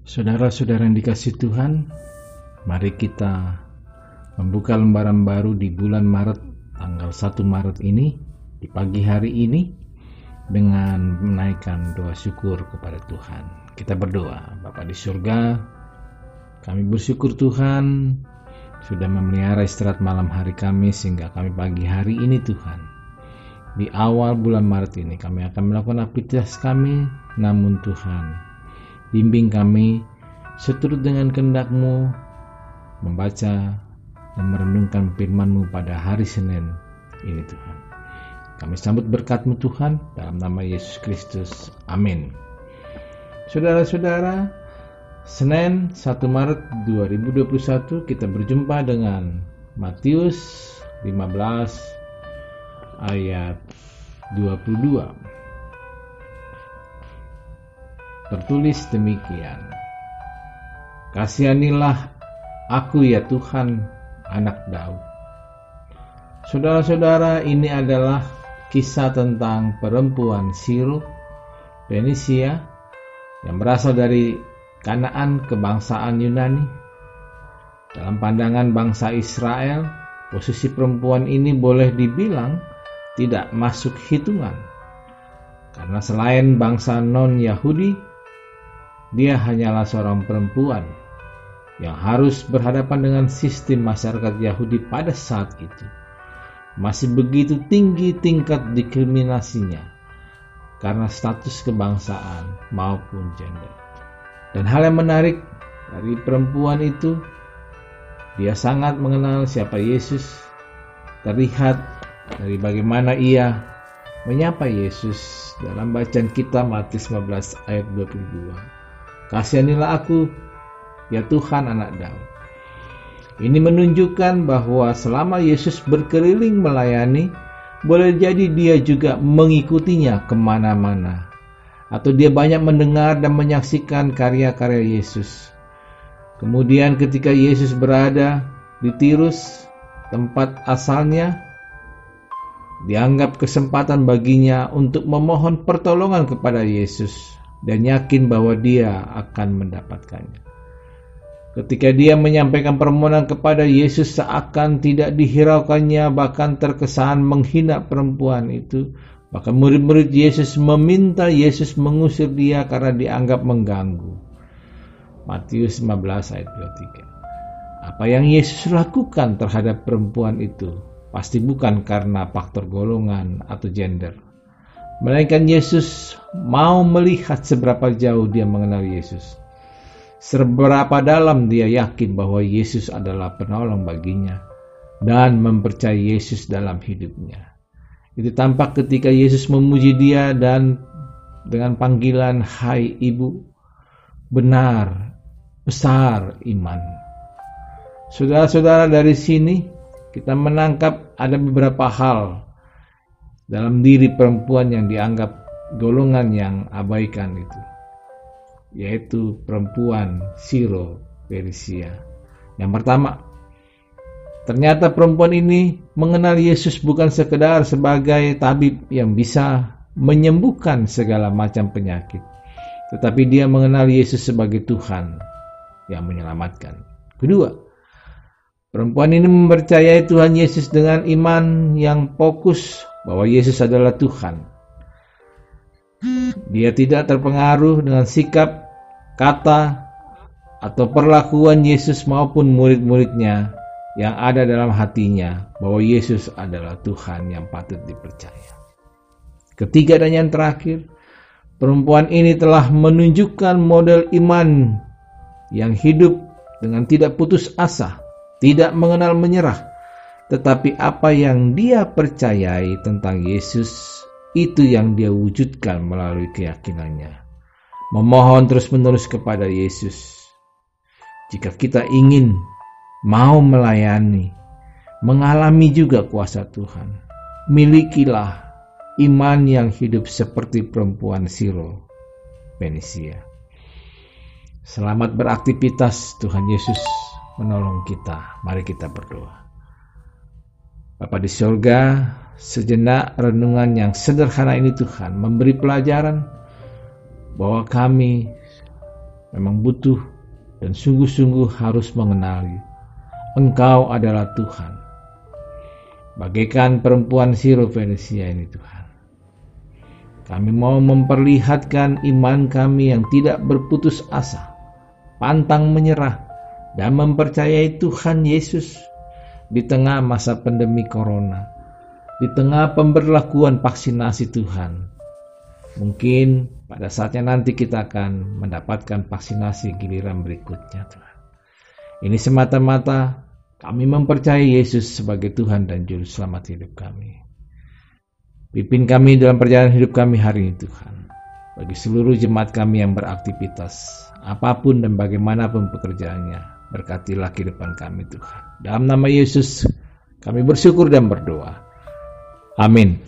Saudara-saudara yang dikasihi Tuhan, mari kita membuka lembaran baru di bulan Maret, tanggal 1 Maret ini, di pagi hari ini, dengan menaikkan doa syukur kepada Tuhan. Kita berdoa. Bapa di surga, kami bersyukur Tuhan sudah memelihara istirahat malam hari kami sehingga kami pagi hari ini Tuhan. Di awal bulan Maret ini kami akan melakukan aktivitas kami, namun Tuhan, bimbing kami seturut dengan kehendak-Mu membaca dan merenungkan firman-Mu pada hari Senin ini Tuhan. Kami sambut berkat-Mu Tuhan dalam nama Yesus Kristus. Amin. Saudara-saudara, Senin 1 Maret 2021 kita berjumpa dengan Matius 15 ayat 22. Tertulis demikian: Kasihanilah aku ya Tuhan, anak Daud. Saudara-saudara, ini adalah kisah tentang perempuan Siro Fenisia yang berasal dari Kanaan kebangsaan Yunani. Dalam pandangan bangsa Israel, posisi perempuan ini boleh dibilang tidak masuk hitungan, karena selain bangsa non-Yahudi, dia hanyalah seorang perempuan yang harus berhadapan dengan sistem masyarakat Yahudi pada saat itu. Masih begitu tinggi tingkat diskriminasinya karena status kebangsaan maupun gender. Dan hal yang menarik dari perempuan itu, dia sangat mengenal siapa Yesus. Terlihat dari bagaimana ia menyapa Yesus dalam bacaan kita Matius 15 ayat 22. Kasihanilah aku ya Tuhan, anak Daud. Ini menunjukkan bahwa selama Yesus berkeliling melayani, boleh jadi dia juga mengikutinya kemana-mana, atau dia banyak mendengar dan menyaksikan karya-karya Yesus. Kemudian ketika Yesus berada di Tirus, tempat asalnya, dianggap kesempatan baginya untuk memohon pertolongan kepada Yesus dan yakin bahwa dia akan mendapatkannya. Ketika dia menyampaikan permohonan kepada Yesus, seakan tidak dihiraukannya, bahkan terkesan menghina perempuan itu. Bahkan murid-murid Yesus meminta Yesus mengusir dia karena dianggap mengganggu. Matius 15 ayat 23. Apa yang Yesus lakukan terhadap perempuan itu pasti bukan karena faktor golongan atau gender, melainkan Yesus mau melihat seberapa jauh dia mengenal Yesus, seberapa dalam dia yakin bahwa Yesus adalah penolong baginya dan mempercayai Yesus dalam hidupnya. Itu tampak ketika Yesus memuji dia dan dengan panggilan, "Hai Ibu, benar, besar iman." Saudara-saudara, dari sini kita menangkap ada beberapa hal dalam diri perempuan yang dianggap golongan yang abaikan itu, yaitu perempuan Siro Fenisia. Yang pertama, ternyata perempuan ini mengenal Yesus bukan sekedar sebagai tabib yang bisa menyembuhkan segala macam penyakit, tetapi dia mengenal Yesus sebagai Tuhan yang menyelamatkan. Kedua, perempuan ini mempercayai Tuhan Yesus dengan iman yang fokus bahwa Yesus adalah Tuhan. Dia tidak terpengaruh dengan sikap, kata, atau perlakuan Yesus maupun murid-muridnya yang ada dalam hatinya bahwa Yesus adalah Tuhan yang patut dipercaya. Ketiga dan yang terakhir, perempuan ini telah menunjukkan model iman yang hidup dengan tidak putus asa, tidak mengenal menyerah, tetapi apa yang dia percayai tentang Yesus, itu yang dia wujudkan melalui keyakinannya. Memohon terus-menerus kepada Yesus. Jika kita ingin mau melayani, mengalami juga kuasa Tuhan, milikilah iman yang hidup seperti perempuan Siro Fenisia. Selamat beraktivitas, Tuhan Yesus menolong kita. Mari kita berdoa. Bapa di surga, sejenak renungan yang sederhana ini Tuhan memberi pelajaran bahwa kami memang butuh dan sungguh-sungguh harus mengenali Engkau adalah Tuhan. Bagaikan perempuan Syro-Fenisia ini Tuhan. Kami mau memperlihatkan iman kami yang tidak berputus asa, pantang menyerah, dan mempercayai Tuhan Yesus di tengah masa pandemi corona, di tengah pemberlakuan vaksinasi Tuhan. Mungkin pada saatnya nanti kita akan mendapatkan vaksinasi giliran berikutnya Tuhan. Ini semata-mata kami mempercayai Yesus sebagai Tuhan dan Juru Selamat hidup kami. Pimpin kami dalam perjalanan hidup kami hari ini Tuhan. Bagi seluruh jemaat kami yang beraktivitas, apapun dan bagaimanapun pekerjaannya, berkatilah kehidupan kami Tuhan. Dalam nama Yesus kami bersyukur dan berdoa. Amin.